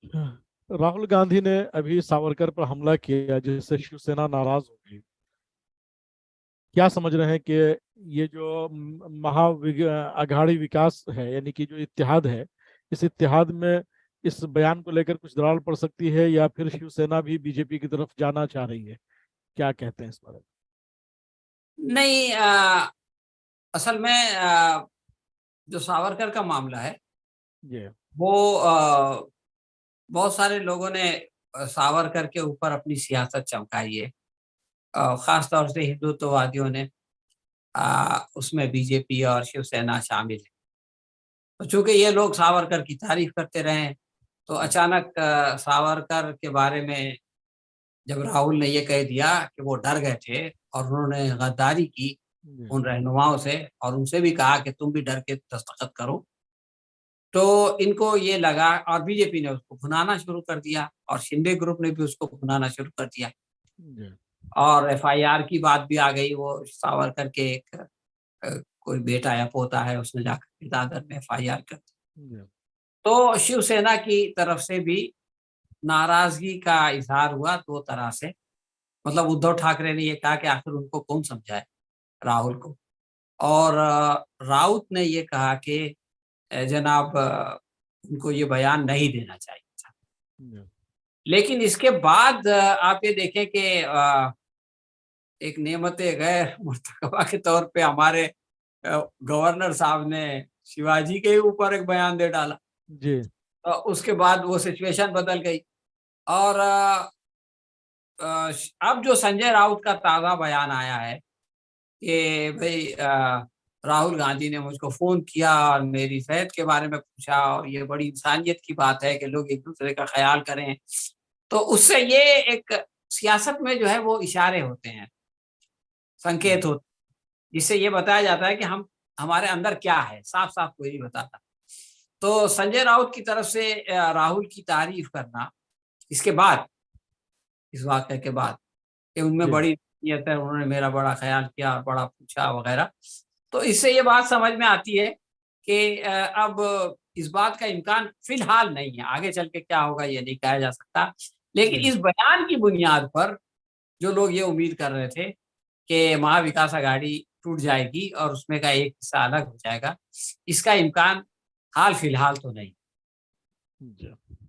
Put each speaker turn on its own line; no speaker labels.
राहुल गांधी ने अभी सावरकर पर हमला किया जिससे शिवसेना नाराज हो गई। क्या समझ रहे हैं कि ये जो अघाड़ी विकास है, यानी कि जो इत्तेहाद है, इस इत्तेहाद में इस बयान को लेकर कुछ दरार पड़ सकती है, या फिर शिवसेना भी बीजेपी की तरफ जाना चाह रही है? क्या कहते हैं इस बारे
नहीं, असल में जो सावरकर का मामला है
में? ये
वो बहुत सारे लोगों ने सावरकर के ऊपर अपनी सियासत चमकाई है। खास तौर से हिंदुत्ववादियों ने, उसमें बीजेपी और शिवसेना शामिल है। तो चूंकि ये लोग सावरकर की तारीफ करते रहे, तो अचानक सावरकर के बारे में जब राहुल ने ये कह दिया कि वो डर गए थे और उन्होंने गद्दारी की
ये
उन रहनुमाओं से, और उनसे भी कहा कि तुम भी डर के दस्तखत करो, तो इनको ये लगा और बीजेपी ने उसको भुनाना शुरू कर दिया और शिंदे ग्रुप ने भी उसको भुनाना शुरू कर दिया।
ये
और एफआईआर की बात भी आ गई। वो सावरकर के एक कोई बेटा या पोता है, उसने जाकर दादर में एफआईआर कर दी।
ये
तो शिवसेना की तरफ से भी नाराजगी का इजहार हुआ दो तरह से। मतलब उद्धव ठाकरे ने ये कहा कि आखिर उनको कौन समझाए, राहुल को। और राउत ने ये कहा कि जनाब, उनको ये बयान नहीं देना चाहिए था।
ये
लेकिन इसके बाद आप ये देखें कि एक नेमते गैर मुर्तकबा के तौर पे हमारे गवर्नर साहब ने शिवाजी के ही ऊपर एक बयान दे डाला।
जी
उसके बाद वो सिचुएशन बदल गई। और अब जो संजय राउत का ताज़ा बयान आया है कि भई राहुल गांधी ने मुझको फ़ोन किया और मेरी सेहत के बारे में पूछा, और ये बड़ी इंसानियत की बात है कि लोग एक-दूसरे का ख़्याल करें। तो उससे ये एक सियासत में जो है वो इशारे होते हैं, संकेत होते हैं, जिससे ये बताया जाता है कि हम हमारे अंदर क्या है, साफ-साफ कोई नहीं बताता। तो संजय राउत की तरफ से राहुल की तारीफ़ करना, इसके बाद, इस वाक़ये के बाद, कि उनमें
जी
बड़ी नियत है, उन्होंने मेरा बड़ा ख़्याल किया और बड़ा पूछा वग़ैरह। तो इससे ये बात समझ में आती है कि अब इस बात का इम्कान फ़िलहाल नहीं है, आगे चल के क्या होगा ये नहीं कहा जा सकता। लेकिन
जी
इस बयान की बुनियाद पर जो लोग ये उम्मीद कर रहे थे कि महाविकास अघाड़ी टूट जाएगी और उसमें का एक हिस्सा अलग हो जाएगा, इसका इम्कान हाल-फ़िलहाल तो नहीं।
जी।